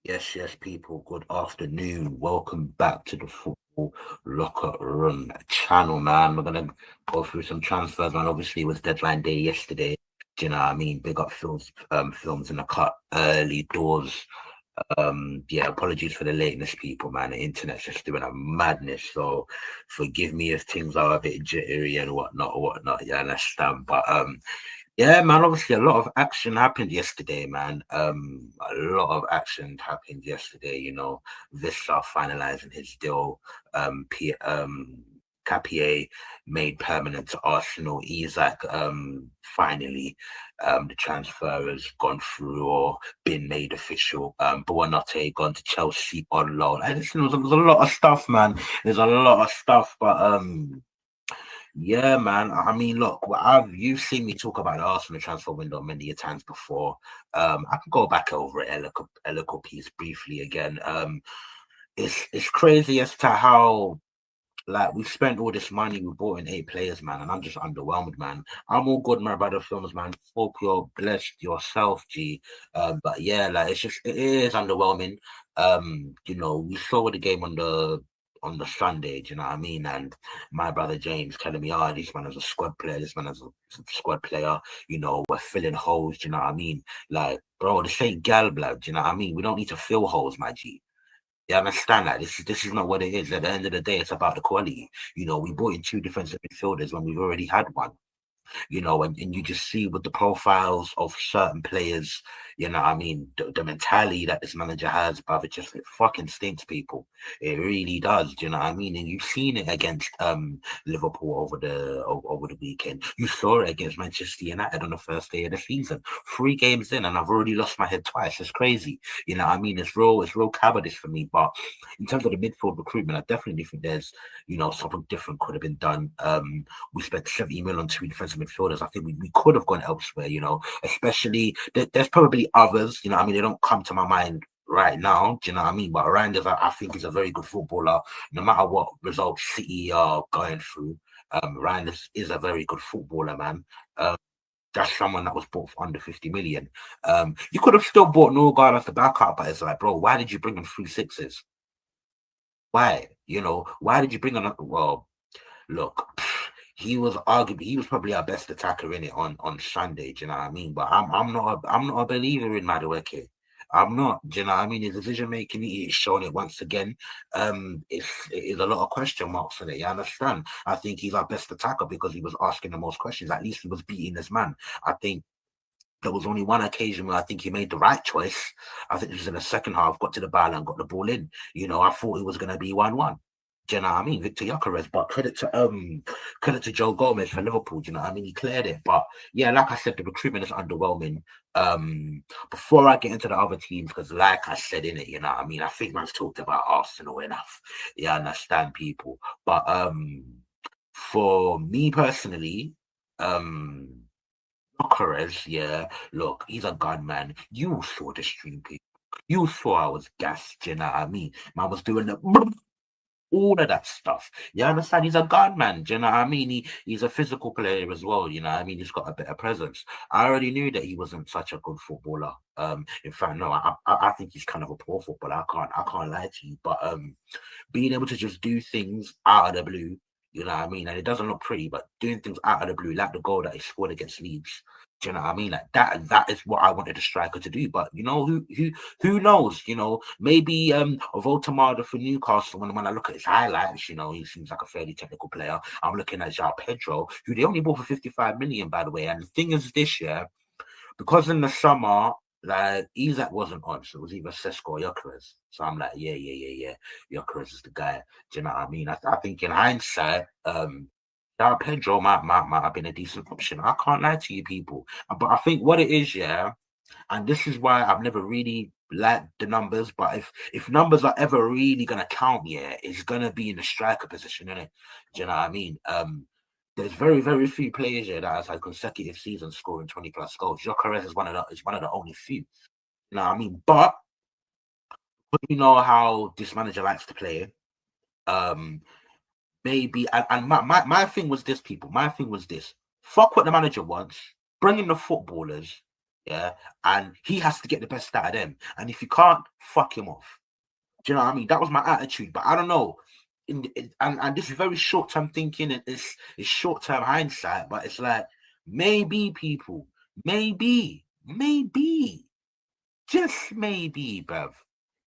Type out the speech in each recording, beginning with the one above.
Yes, yes, people. Good afternoon. Welcome back to the Football Locker Room channel, man. We're gonna go through some transfers, man. Obviously, it was deadline day yesterday. Do you know what I mean? Big up films in the cut early doors. Yeah, apologies for the lateness, people, man. The internet's just doing a madness, so forgive me if things are a bit jittery and whatnot. Yeah, I understand. But yeah, man, obviously a lot of action happened yesterday, man. A lot of action happened yesterday, Vista finalizing his deal. Capier made permanent to Arsenal. Isaac, finally, the transfer has gone through or been made official. Buonanotte gone to Chelsea on loan. And listen, there's a lot of stuff, man. There's a lot of stuff, but yeah, man. I mean, look, you've seen me talk about the Arsenal transfer window many a times before. I can go back over it, Elico piece briefly again. It's crazy as to how like we spent all this money, we bought in 8 players, man, and I'm just underwhelmed, man. I'm all good, my brother films, man. Hope you're blessed yourself, G. But yeah, like it is underwhelming. We saw the game on the Sunday, do you know what I mean? And my brother James telling me, oh, this man is a squad player, this man is a squad player, we're filling holes, do you know what I mean? Like, bro, this ain't gal blood, do you know what I mean? We don't need to fill holes, my G. You understand that this is not what it is. At the end of the day, it's about the quality. We brought in 2 defensive midfielders when we've already had one, and you just see with the profiles of certain players, what I mean, the mentality that this manager has, brother, just it fucking stinks, people. It really does. Do you know what I mean? And you've seen it against Liverpool over the weekend. You saw it against Manchester United on the first day of the season. 3 games in, and I've already lost my head twice. It's crazy. You know what I mean? It's real cowardice for me. But in terms of the midfield recruitment, I definitely think there's something different could have been done. We spent 70 million on 2 defensive midfielders. I think we could have gone elsewhere, especially there's probably others, I mean, they don't come to my mind right now, do you know what I mean? But Reinders, I think he's a very good footballer, no matter what results City are going through. Reinders is a very good footballer, man. That's someone that was bought for under 50 million. You could have still bought Norgard as the backup, but it's like, bro, why did you bring in 3 6s? Why? Why did you bring on? Well, look, he was probably our best attacker in it on Sunday. Do you know what I mean? But I'm not a believer in Madueke. I'm not. Do you know what I mean? His decision making is showing it once again. It is a lot of question marks on it. You understand? I think he's our best attacker because he was asking the most questions. At least he was beating his man. I think there was only one occasion where I think he made the right choice. I think it was in the second half, got to the ball and got the ball in. I thought it was going to be 1-1. Do you know what I mean? Victor Gyökeres, but credit to Joe Gomez for Liverpool. Do you know what I mean? He cleared it, but yeah, like I said, the recruitment is underwhelming. Before I get into the other teams, because like I said in it, you know what I mean, I think man's talked about Arsenal enough. Yeah, I understand people, but for me personally, um. Gyökeres, yeah, look, he's a gunman. You saw the stream, people. You saw I was gassed, you know what I mean? Man was doing the all of that stuff. You understand? He's a gunman. Do you know what I mean? He's a physical player as well. You know what I mean? He's got a better presence. I already knew that he wasn't such a good footballer. In fact, no, I think he's kind of a poor footballer. I can't lie to you. But being able to just do things out of the blue, you know what I mean? And it doesn't look pretty, but doing things out of the blue, like the goal that he scored against Leeds. Do you know what I mean? Like that is what I wanted a striker to do. But who knows? Maybe Voltamada for Newcastle. When I look at his highlights, he seems like a fairly technical player. I'm looking at João Pedro, who they only bought for 55 million, by the way. And the thing is, this year, because in the summer, like Isaac wasn't on, so it was either Sesko or Gyökeres. So I'm like, yeah. Gyökeres is the guy. Do you know what I mean? I think in hindsight, João Pedro might have been a decent option. I can't lie to you, people. But I think what it is, yeah, and this is why I've never really liked the numbers. But if numbers are ever really gonna count, yeah, it's gonna be in the striker position, innit? Do you know what I mean? There's very, very few players here that has had consecutive seasons scoring 20 plus goals. Gyökeres is one of the only few. You know what I mean? But you know how this manager likes to play. Um, maybe and my thing was this, people. My thing was this. Fuck what the manager wants. Bring in the footballers. Yeah, and he has to get the best out of them. And if you can't, fuck him off. Do you know what I mean? That was my attitude. But I don't know. And this is very short term thinking, and it's short term hindsight. But it's like maybe people, maybe, just maybe, bruv.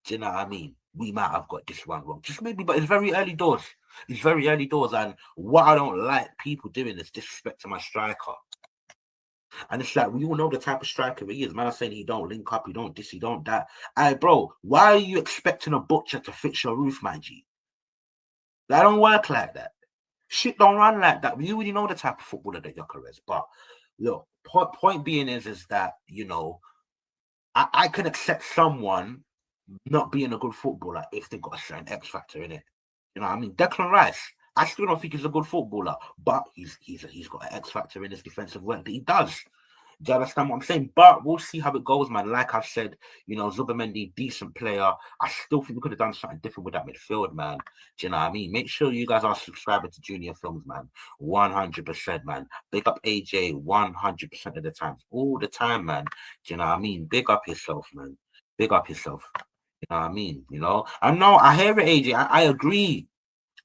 Do you know what I mean? We might have got this one wrong. Just maybe, but it's very early doors. It's very early doors. And what I don't like people doing is disrespect to my striker. And it's like, we all know the type of striker he is. Man, I'm saying he don't link up, he don't this, he don't that. Hey, bro, why are you expecting a butcher to fix your roof, my G? That don't work like that. Shit don't run like that. We already know the type of footballer that Yoker is. But look, point being is that, you know, I can accept someone not being a good footballer if they've got a certain X factor in it. You know what I mean? Declan Rice, I still don't think he's a good footballer, but he's got an X factor in his defensive work that he does. Do you understand what I'm saying? But we'll see how it goes, man. Like I've said, you know, Zubimendi, decent player. I still think we could have done something different with that midfield, man. Do you know what I mean? Make sure you guys are subscribing to Junior Films, man. 100%, man. Big up AJ 100% of the time. All the time, man. Do you know what I mean? Big up yourself, man. Big up yourself. You know what I mean? You know? I know, I hear it, AJ. I agree.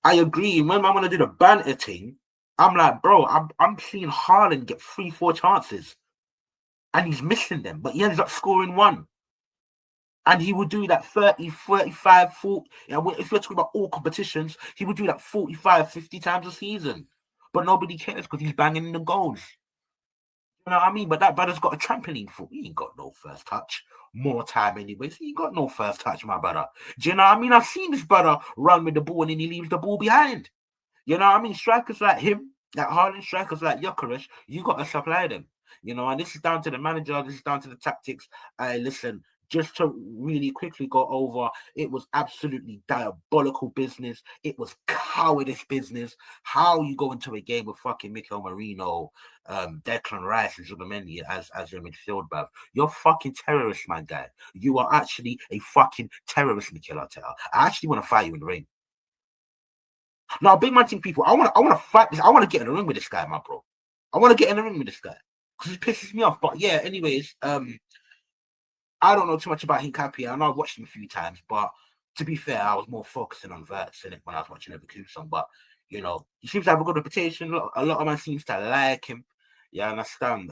I agree. When I'm going to do the banter thing, I'm like, bro, I'm seeing Haaland get 3-4 chances. And he's missing them, but he ends up scoring one. And he would do that 30, 35, 40. You know, if you're talking about all competitions, he would do that 45, 50 times a season. But nobody cares because he's banging in the goals. You know what I mean? But that brother's got a trampoline foot. He ain't got no first touch. More time anyways. He ain't got no first touch, my brother. Do you know what I mean? I've seen this brother run with the ball and then he leaves the ball behind. You know what I mean? Strikers like him, like Haaland, strikers like Gyökeres, you got to supply them. You know, and this is down to the manager, this is down to the tactics. Listen, just to really quickly go over, it was absolutely diabolical business. It was cowardice business. How you go into a game with fucking Mikel Merino, Declan Rice, and Zubimendi as your midfield, bruv. You're fucking terrorist, my guy. You are actually a fucking terrorist, Mikel Arteta. I actually want to fight you in the ring. Now, big man team people, I want to fight this. I want to get in the ring with this guy, my bro. I want to get in the ring with this guy because he pisses me off. But yeah, anyways, I don't know too much about Hincapié. I know I've watched him a few times, but to be fair, I was more focusing on Verts in it when I was watching Leverkusen. But you know, he seems to have a good reputation. A lot of man seems to like him. Yeah, I understand.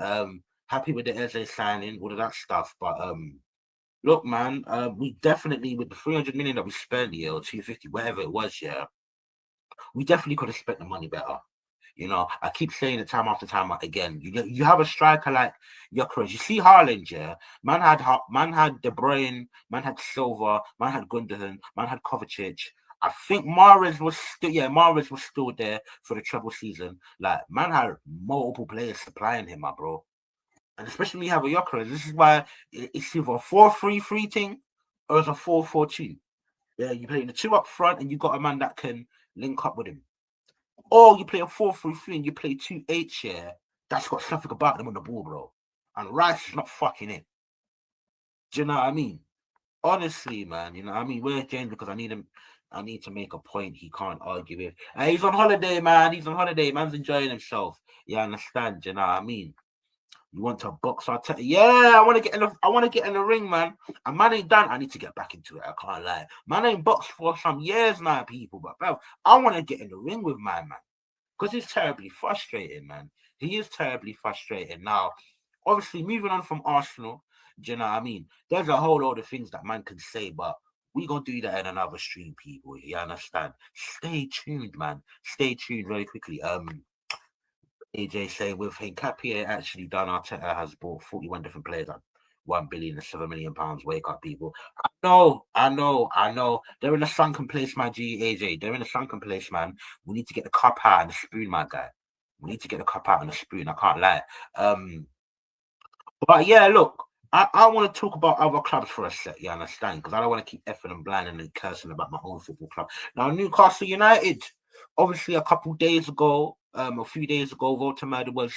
Happy with the Eze signing, all of that stuff. But look, man, we definitely with the 300 million that we spent here or 250, whatever it was, yeah. We definitely could have spent the money better. You know, I keep saying it time after time again. You have a striker like Gyökeres. You see Haaland, yeah. Man had De Bruyne, man had Silva, man had Gundogan, man had Kovacic. I think Mahrez was still there for the treble season. Like, man had multiple players supplying him, my bro. And especially when you have a Gyökeres, this is why it's either a 4-3-3 thing or it's a 4-4-2. Yeah, you play the two up front and you got a man that can link up with him. Or you play a 4-3-3 and you play 2-8 here. That's got something about them on the ball, bro. And Rice is not fucking it. Do you know what I mean? Honestly, man, you know what I mean? Where's James? Because I need to make a point he can't argue with. And he's on holiday, man. He's on holiday. Man's enjoying himself. You understand? Do you know what I mean? You want to box our yeah, I want to get in the ring, man. And man ain't done. I need to get back into it. I can't lie. Man ain't boxed for some years now, people. But bro, I want to get in the ring with my man. Because it's terribly frustrating, man. He is terribly frustrating. Now, obviously, moving on from Arsenal, do you know what I mean? There's a whole lot of things that man can say, but we're going to do that in another stream, people. You understand? Stay tuned, man. Stay tuned very quickly. AJ saying with Hincapié actually done, Arteta has bought 41 different players at 1 billion and 7 million pounds. Wake up, people. I know. They're in a sunken place, my G, AJ. They're in a sunken place, man. We need to get the cup out and the spoon, my guy. We need to get the cup out and the spoon. I can't lie. But yeah, look, I want to talk about other clubs for a sec, you understand? Because I don't want to keep effing and blinding and cursing about my own football club. Now, Newcastle United, obviously a few days ago, Voltemade was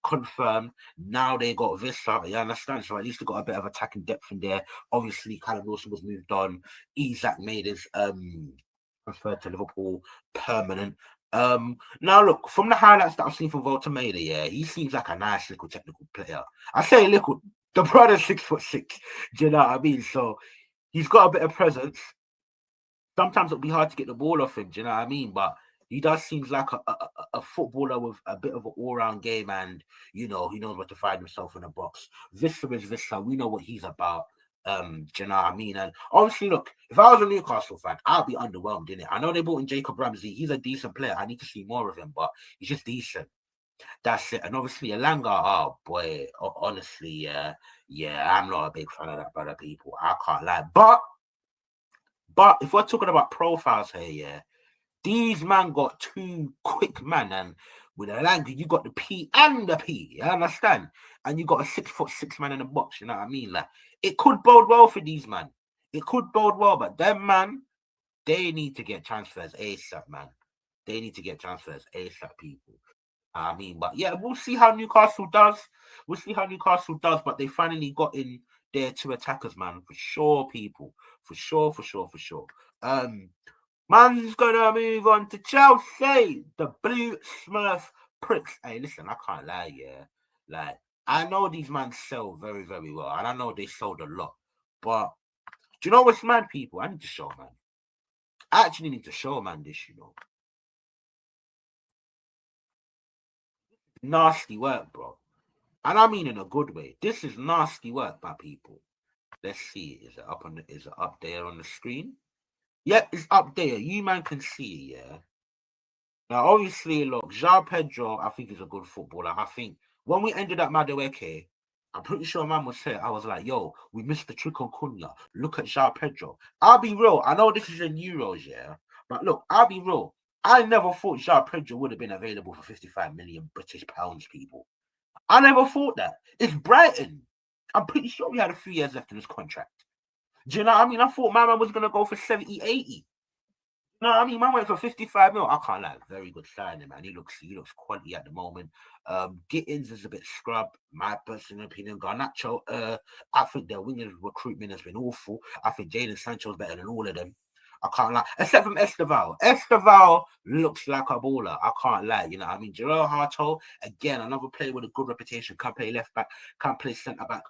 confirmed. Now they got Vista, you understand? So at least they got a bit of attacking depth in there. Obviously, Callum Wilson was moved on. Isak made his transfer to Liverpool permanent. Now look, from the highlights that I've seen from Voltameda, yeah, he seems like a nice little technical player. I say little, the brother's 6'6". Do you know what I mean? So he's got a bit of presence. Sometimes it'll be hard to get the ball off him. Do you know what I mean? But he does seems like a footballer with a bit of an all-round game, and he knows what to find himself in the box. Vista is Vista. We know what he's about. Do you know what I mean? And obviously, look, if I was a Newcastle fan, I'd be underwhelmed in it. I know they brought in Jacob Ramsey. He's a decent player. I need to see more of him, but he's just decent. That's it. And obviously, Elanga, oh boy, honestly, yeah, I'm not a big fan of that brother, people. I can't lie. But if we're talking about profiles here, yeah, these man got two quick man, and with Elanga, you got the P and the P. You understand? And you got a 6'6" man in the box. You know what I mean? Like, it could bode well for these man. It could bode well, but them man, they need to get transfers ASAP, man. They need to get transfers ASAP, people. I mean, but yeah, we'll see how Newcastle does. We'll see how Newcastle does, but they finally got in their two attackers, man, for sure, people. For sure, for sure, for sure. Man's gonna move on to Chelsea. The blue Smurf pricks. Hey, listen, I can't lie, yeah. Like, I know these men sell very, very well, and I know they sold a lot. But do you know what's mad, people? I need to show, man. I actually need to show, man, this, Nasty work, bro. And I mean in a good way. This is nasty work, my people. Let's see. Is it up there on the screen? Yep, it's up there. You man can see it, yeah. Now, obviously, look, João Pedro, I think is a good footballer. I think when we ended up Madueke, I'm pretty sure man was saying, I was like, yo, we missed the trick on Cunha. Look at João Pedro. I'll be real. I know this is in Euros, yeah. But look, I'll be real. I never thought João Pedro would have been available for 55 million British pounds, people. I never thought that. It's Brighton. I'm pretty sure he had a few years left in his contract. Do you know what I mean? I thought my man was going to go for 70, 80. No, I mean, man went for 55 mil. I can't lie. Very good signing, man. He looks quality at the moment. Gittins is a bit scrub, my personal opinion. Garnacho, I think their wingers recruitment has been awful. I think Jadon Sancho's better than all of them. I can't lie. Except from Esteval. Esteval looks like a baller. I can't lie. You know what I mean? Gerald Harto, again, another player with a good reputation. Can't play left back, can't play centre back.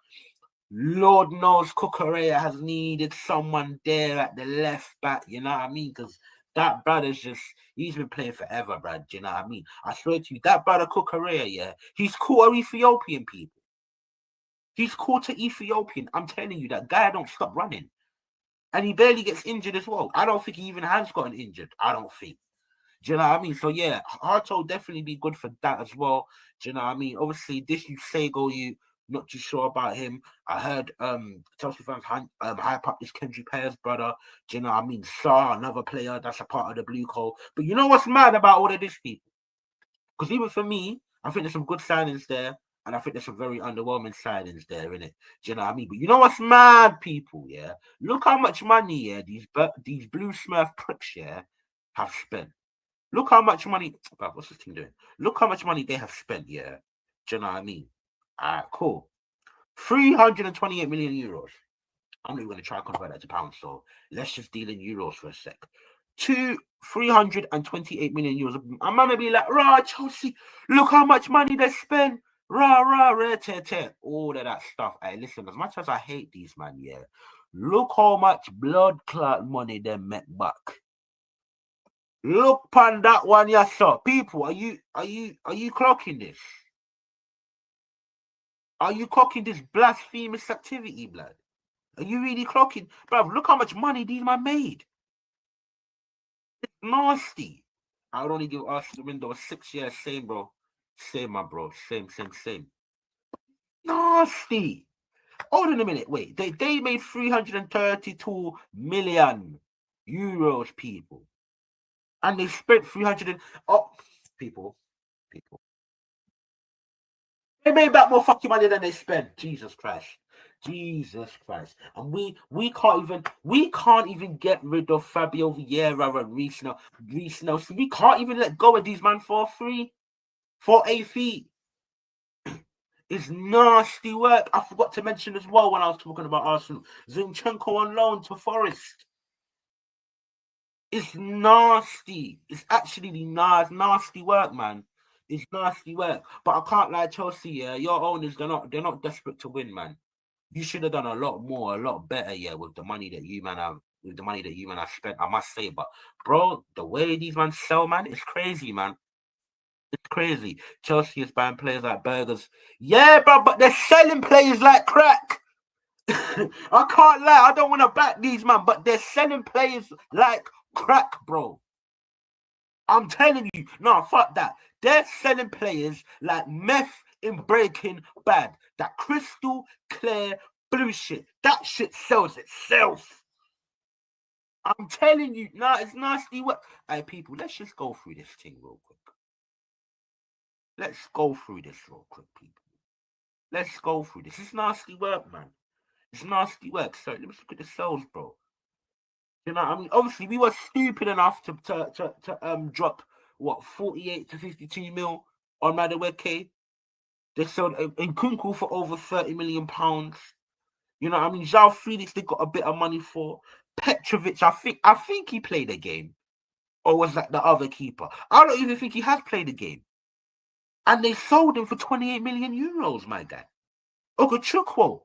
Lord knows Cucurella has needed someone there at the left back. You know what I mean? Because that brother's he's been playing forever, Brad. Do you know what I mean? I swear to you, that brother Cucurella, yeah, he's caught Ethiopian people. He's caught an Ethiopian. I'm telling you, that guy don't stop running. And he barely gets injured as well. I don't think he even has gotten injured. I don't think. Do you know what I mean? So yeah, Harto definitely be good for that as well. Do you know what I mean? Obviously, this you say go you not too sure about him. I heard Chelsea fans hype up this Kendrick Perez brother. Do you know what I mean? Saar, another player that's a part of the blue coat. But you know what's mad about all of this, people? Because even for me, I think there's some good signings there. And I think there's some very underwhelming signings there, innit? Do you know what I mean? But you know what's mad, people, yeah? Look how much money, yeah, these blue Smurf pricks, yeah, have spent. Look how much money. What's this team doing? Look how much money they have spent. Yeah, do you know what I mean? All right, cool. 328 million euros. I'm not even going to try to convert that to pounds. So let's just deal in euros for a sec. 328 million euros. I'm gonna be like, rah, Chelsea. Look how much money they spend. Rah, rah, rah, tear, tear. All of that stuff. Hey, listen. As much as I hate these man, yeah. Look how much blood clot money they met back. Look on that one, yes, sir. People, are you clocking this? Are you clocking this blasphemous activity, blood? Are you really clocking? Bro, look how much money these man made. It's nasty. I would only give us the window 6 years. Same, bro. Same, my bro. Same. Nasty. Hold on a minute. Wait. They made 332 million euros, people. And they spent 300 people. They made back more fucking money than they spent. Jesus Christ. And we can't even get rid of Fabio Vieira and Reece Nelson. We can't even let go of these man for free. For a fee. It's nasty work. I forgot to mention as well when I was talking about Arsenal. Zinchenko on loan to Forest. It's nasty. It's actually nasty work, man. It's nasty work. But I can't lie, Chelsea. Yeah, your owners they're not desperate to win, man. You should have done a lot more, a lot better, yeah, with the money that you man have spent. I must say, but bro, the way these man sell, man, it's crazy, man. It's crazy. Chelsea is buying players like burgers. Yeah, bro, but they're selling players like crack. I can't lie. I don't want to back these man, but they're selling players like crack, bro. I'm telling you, no, fuck that. They're selling players like meth in Breaking Bad. That crystal clear blue shit. That shit sells itself. I'm telling you, nah, it's nasty work. Hey, people, let's just go through this thing real quick. Let's go through this real quick, people. Let's go through this. It's nasty work, man. It's nasty work. So let me look at the sales, bro. You know, I mean, obviously we were stupid enough to drop what 48 to 52 mil on Madueke. They sold Nkunku for over 30 million pounds. You know, I mean, João Felix they got a bit of money for. Petrovic, I think he played a game, or was that the other keeper? I don't even think he has played a game. And they sold him for 28 million euros, my guy. Ogachukwu,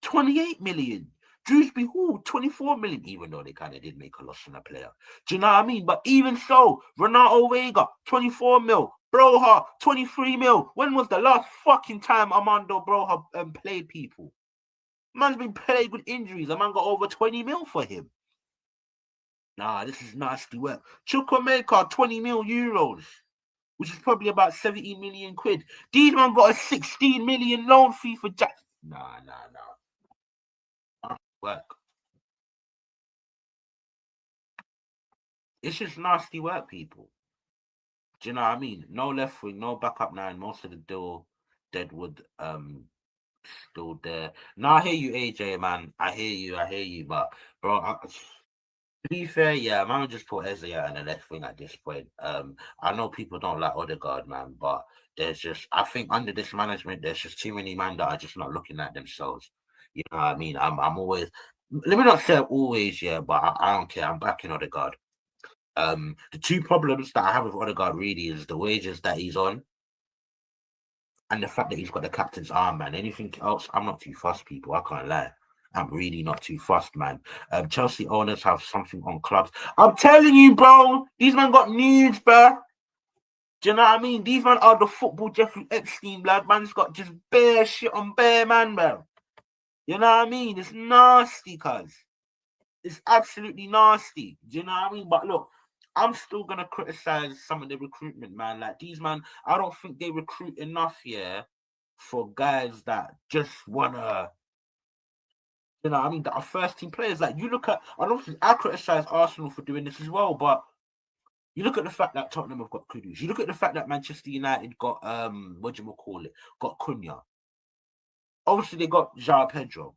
28 million. Drewsbury Hall, 24 million, even though they kind of did make a loss on a player. Do you know what I mean? But even so, Renato Vega, 24 mil. Broha, 23 mil. When was the last fucking time Armando Broha played people? Man's been plagued with injuries. A man got over 20 mil for him. Nah, this is nasty work. Chukwuemeka, 20 mil euros, which is probably about 70 million quid. These man got a 16 million loan fee for Jack. Nah. Work. It's just nasty work, people. Do you know what I mean? No left wing, no backup nine. Most of the Deadwood, still there. Now I hear you, AJ, man. I hear you. But bro, to be fair, yeah, man, just put Eze out in the left wing at this point. I know people don't like Odegaard, man, but I think under this management, there's just too many men that are just not looking at themselves. You know what I mean? I'm always, let me not say always, yeah, but I don't care. I'm backing Odegaard. The two problems that I have with Odegaard really is the wages that he's on and the fact that he's got the captain's arm, man. Anything else, I'm not too fussed, people. I can't lie. I'm really not too fussed, man. Chelsea owners have something on clubs. I'm telling you, bro, these men got nudes, bro. Do you know what I mean? These men are the football Jeffrey Epstein, blood. Man's got just bare shit on bare, man, bro. You know what I mean? It's nasty, cuz. It's absolutely nasty. Do you know what I mean? But look, I'm still gonna criticize some of the recruitment, man. Like these man, I don't think they recruit enough, yeah, for guys that just wanna, you know, I mean, that are first team players. Like you look at, I criticize Arsenal for doing this as well, but you look at the fact that Tottenham have got Kudus. You look at the fact that Manchester United got what do you call it? Got Cunha. Obviously, they got João Pedro.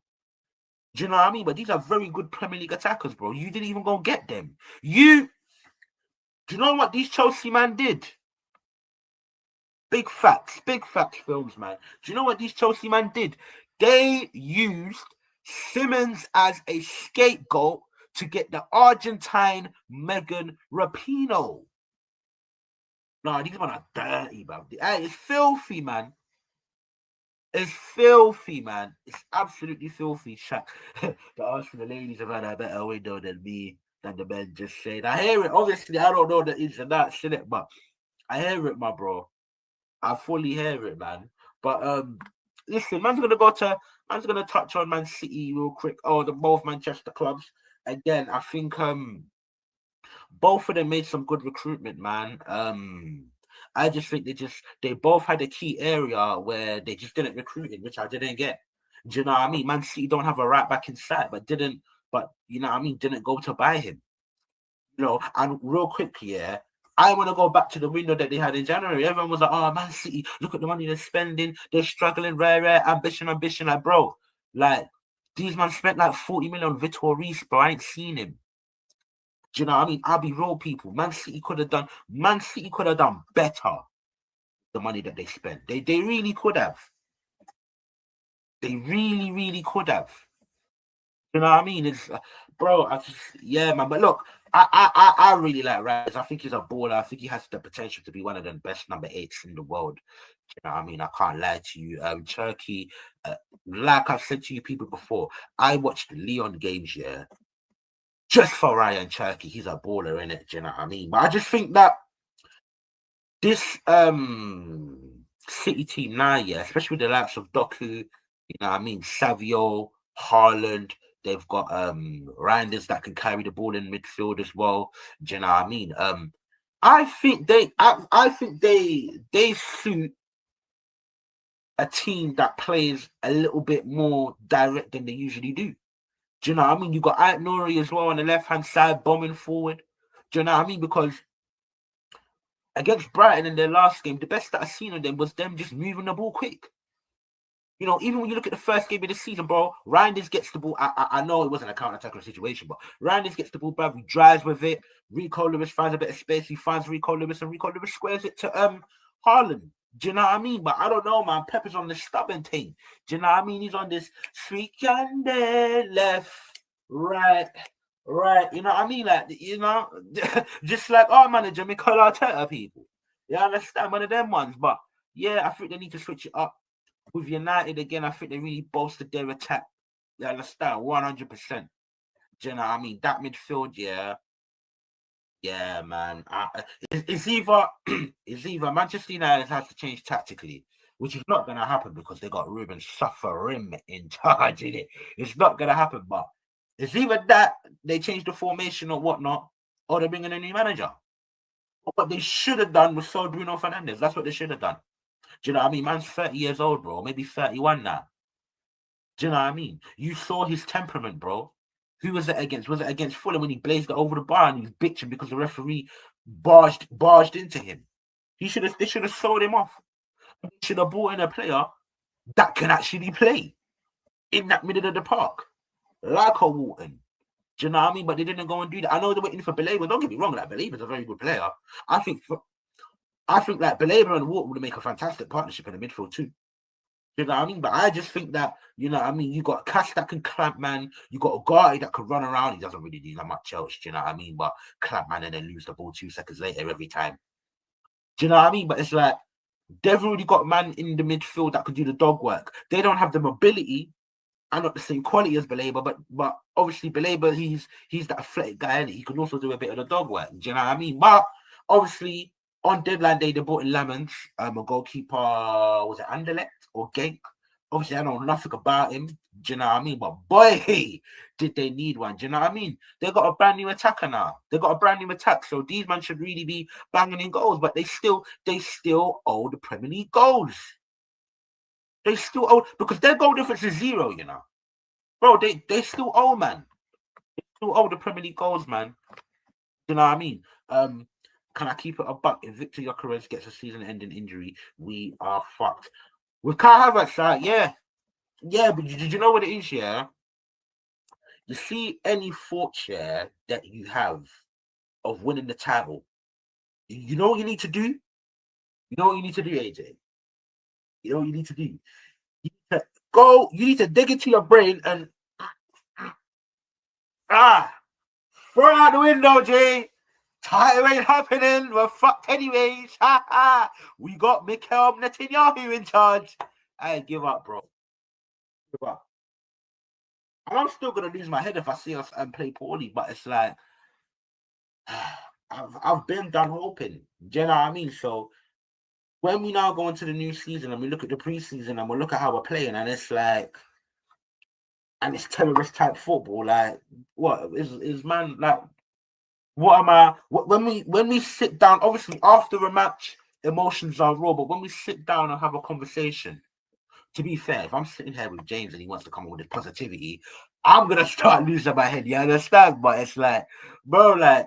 Do you know what I mean? But these are very good Premier League attackers, bro. You didn't even go get them. Do you know what these Chelsea man did? Big facts, films, man. Do you know what these Chelsea man did? They used Simmons as a scapegoat to get the Argentine Megan Rapinoe. No, these men are dirty, bro. It's filthy, man. It's filthy, man. It's absolutely filthy. The Arsenal ladies have had a better window than me, than the men just saying. I hear it. Obviously, I don't know the ins and outs, shit, but I hear it, my bro. I fully hear it, man. But listen, man's gonna touch on Man City real quick. Oh, the both Manchester clubs. Again, I think both of them made some good recruitment, man. I just think they both had a key area where they just didn't recruit in, which I didn't get. Do you know what I mean? Man City don't have a right back in sight, but you know what I mean, didn't go to buy him. You know, and real quick, yeah, I want to go back to the window that they had in January. Everyone was like, oh, Man City, look at the money they're spending. They're struggling, rare, ambition. Like, bro, like, these men spent like 40 million on Vitor Reis, bro. I ain't seen him. Do you know what I mean? I'll be real, people. Man City could have done better the money that they spent. They really could have. They really, really could have. You know what I mean? It's, bro, yeah, man. But look, I really like Rice. I think he's a baller. I think he has the potential to be one of the best number 8s in the world. You know what I mean? I can't lie to you. Turkey, like I've said to you people before, I watched the Leon games, yeah, just for Ryan Cherky. He's a baller, in it. Do you know what I mean? But I just think that this City team now, yeah, especially with the likes of Doku, you know what I mean, Savio, Haaland, they've got Reinders that can carry the ball in midfield as well. Do you know what I mean? I think they suit a team that plays a little bit more direct than they usually do. Do you know what I mean? You got Ait Nouri as well on the left-hand side, bombing forward. Do you know what I mean? Because against Brighton in their last game, the best that I've seen of them was them just moving the ball quick. You know, even when you look at the first game of the season, bro, Reinders gets the ball. I know it wasn't a counter-attacking situation, but Reinders gets the ball back, he drives with it. Rico Lewis finds a bit of space. He finds Rico Lewis, and Rico Lewis squares it to Haaland. Do you know what I mean? But I don't know, man. Pepper's on the stubborn thing. Do you know what I mean? He's on this sweet yonder, left, right. Right, you know what I mean? Like, you know, just like our manager, Mikel Arteta, people. You understand? One of them ones. But yeah, I think they need to switch it up. With United again, I think they really bolstered their attack. You understand? 100%. Do you know what I mean? That midfield, yeah. Yeah, man. It's either Manchester United has to change tactically, which is not going to happen because they got Ruben Saffarim in charge in it. It's not going to happen, but it's either that they change the formation or whatnot, or they're bringing a new manager. What they should have done was sold Bruno Fernandes. That's what they should have done. Do you know what I mean? Man's 30 years old, bro. Maybe 31 now. Do you know what I mean? You saw his temperament, bro. Who was it against? Was it against Fulham when he blazed it over the bar and he was bitching because the referee barged into him? They should have sold him off. They should have brought in a player that can actually play in that middle of the park, like a Walton. Do you know what I mean? But they didn't go and do that. I know they're waiting for Baleba. Don't get me wrong, like Baleba's a very good player. I think like Baleba and Walton would make a fantastic partnership in the midfield too. You know what I mean? But I just think that, you know what I mean, you got Cash that can clamp, man. You got a guy that can run around. He doesn't really do that much else, do you know what I mean? But clamp, man, and then lose the ball 2 seconds later every time. Do you know what I mean? But it's like, they've already got man in the midfield that can do the dog work. They don't have the mobility and not the same quality as Baleba, but obviously Baleba, he's that athletic guy, and he can also do a bit of the dog work. Do you know what I mean? But obviously, on deadline day, they brought in Lemons, a goalkeeper, was it Anderlecht or Genk? Obviously, I know nothing about him. Do you know what I mean? But boy, did they need one. Do you know what I mean? They got a brand new attacker now. They got a brand new attack. So these men should really be banging in goals, but they still owe the Premier League goals. They still owe, because their goal difference is 0, you know. Bro, they still owe, man. They still owe the Premier League goals, man. You know what I mean? Can I keep it a buck? If Victor Gyökeres gets a season-ending injury, we are fucked. With Kai Havertz, yeah, but did you know what it is, yeah? You see any fortune that you have of winning the title, you know what you need to do? You know what you need to do, AJ? You know what you need to do? You need to dig into your brain and throw it out the window, Jay. Title ain't happening. We're fucked anyways. We got Mikel Netanyahu in charge. I give up, bro. Give up. And I'm still gonna lose my head if I see us play poorly, but it's like I've been done hoping. Do you know what I mean? So when we now go into the new season and we look at the preseason and we look at how we're playing, and it's like, and it's terrorist type football, like what is man like? What am I? When we sit down, obviously after a match, emotions are raw. But when we sit down and have a conversation, to be fair, if I'm sitting here with James and he wants to come up with his positivity, I'm gonna start losing my head. You understand? But it's like, bro, like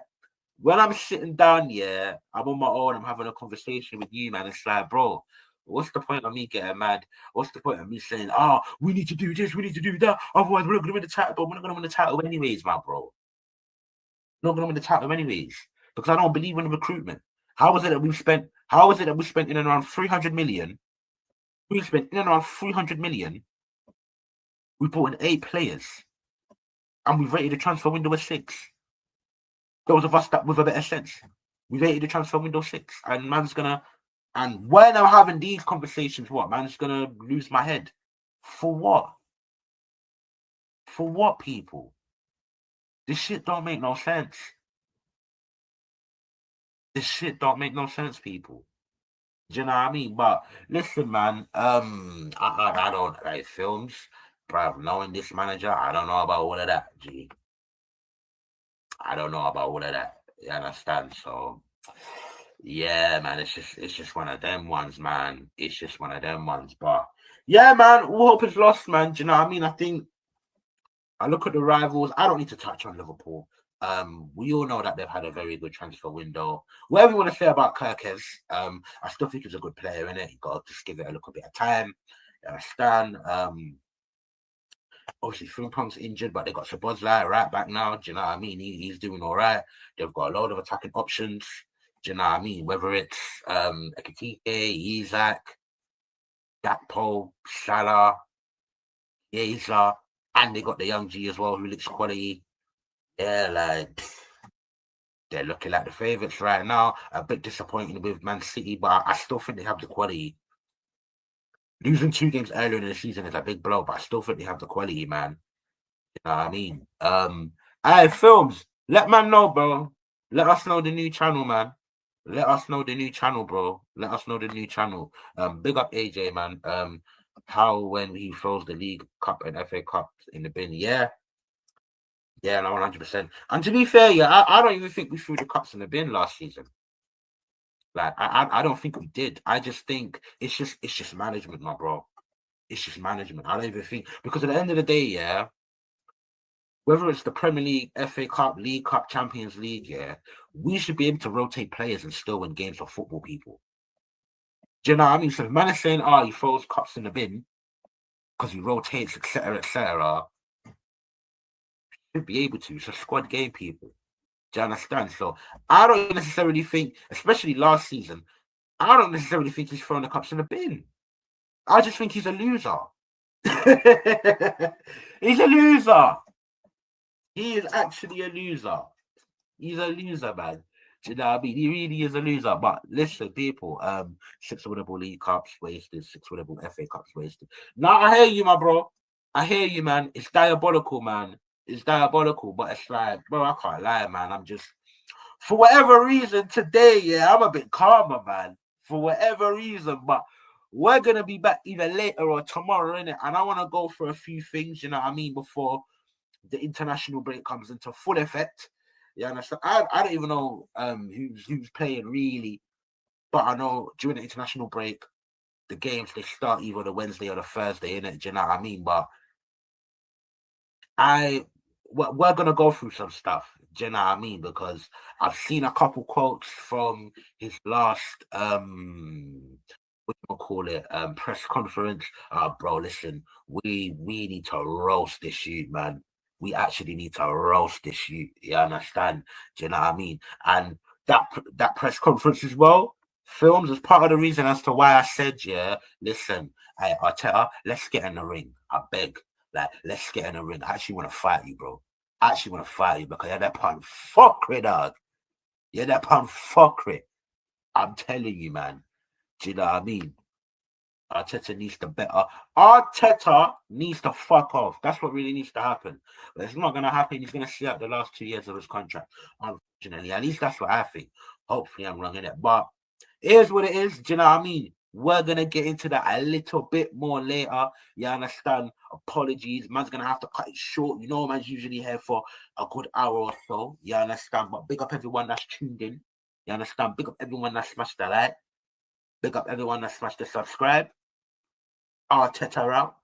when I'm sitting down, yeah, I'm on my own. I'm having a conversation with you, man. It's like, bro, what's the point of me getting mad? What's the point of me saying, we need to do this, we need to do that? Otherwise, we're not gonna win the title. But we're not gonna win the title anyways, my bro. Not going to win the title anyways, because I don't believe in recruitment. How is it that we spent in and around 300 million? We spent in and around 300 million. We brought in 8 players, and we rated the transfer window as 6. those of us that with a better sense, we rated the transfer window 6, and man's gonna. And when I'm having these conversations, what man's gonna lose my head for what? For what, people? This shit don't make no sense. This shit don't make no sense, people. Do you know what I mean? But listen, man, I don't like films, bro. Knowing this manager, I don't know about all of that, G. I don't know about all of that. You understand? So yeah, man, it's just one of them ones, man. It's just one of them ones. But yeah, man, all hope is lost, man. Do you know what I mean? I think I look at the rivals. I don't need to touch on Liverpool. We all know that they've had a very good transfer window. Whatever you want to say about Kirkes, I still think he's a good player, innit? You got to just give it a little bit of time. You understand? Obviously, Frimpong's injured, but they got Szoboszlai right back now. Do you know what I mean? He's doing all right. They've got a load of attacking options. Do you know what I mean? Whether it's Ekitike, Isak, Gakpo, Salah, Chiesa, and they got the young G as well, who looks quality. Yeah, like they're looking like the favourites right now. A bit disappointing with Man City, but I still think they have the quality. Losing 2 games earlier in the season is a big blow, but I still think they have the quality, man. You know what I mean? Alright, films. Let man know, bro. Let us know the new channel, man. Let us know the new channel, bro. Let us know the new channel. Big up AJ, man. How when he throws the League Cup and FA Cup in the bin, yeah. Yeah, no, 100%. And to be fair, yeah, I don't even think we threw the cups in the bin last season. Like, I don't think we did. I just think it's just management, my bro. It's just management. I don't even think, because at the end of the day, yeah, whether it's the Premier League, FA Cup, League Cup, Champions League, yeah, we should be able to rotate players and still win games for football, people. Do you know what I mean? So if man is saying, he throws cups in the bin because he rotates, etc., should be able to. It's a squad game, people. Do you understand? So I don't necessarily think, especially last season, I don't necessarily think he's throwing the cups in the bin. I just think he's a loser. He's a loser. He is actually a loser. He's a loser, man. Do you know what I mean? He really is a loser. But listen, people, 6 winnable League Cups wasted, 6 winnable FA Cups wasted. Now I hear you, my bro. I hear you, man. It's diabolical, man. It's diabolical, but it's like, bro, I can't lie, man. I'm just, for whatever reason today, yeah, I'm a bit calmer, man. For whatever reason, but we're gonna be back either later or tomorrow, innit? And I want to go for a few things, you know what I mean, before the international break comes into full effect. Yeah, understand? I don't even know who's playing really, but I know during the international break, the games they start either the Wednesday or the Thursday, innit? Do you know what I mean? But we're gonna go through some stuff. Do you know what I mean? Because I've seen a couple quotes from his last what do you call it, press conference. Bro, listen, we need to roast this shoot, man. We actually need to roast this shoot. You understand? Do you know what I mean? And that press conference as well, films as part of the reason as to why I said, yeah, listen, hey, Arteta, let's get in the ring. I beg. Like, let's get in the ring. I actually want to fight you, bro. I actually want to fight you because you're that pound fuckery, dog. You're that pound fuckery. I'm telling you, man. Do you know what I mean? Arteta needs to better. Arteta needs to fuck off. That's what really needs to happen. But it's not going to happen. He's going to see out the last 2 years of his contract. Unfortunately, at least that's what I think. Hopefully, I'm wrong in it. But here's what it is. Do you know what I mean? We're going to get into that a little bit more later. You understand? Apologies. Man's going to have to cut it short. You know, man's usually here for a good hour or so. You understand? But big up everyone that's tuned in. You understand? Big up everyone that smashed the like. Big up everyone that smashed the subscribe. Arteta out.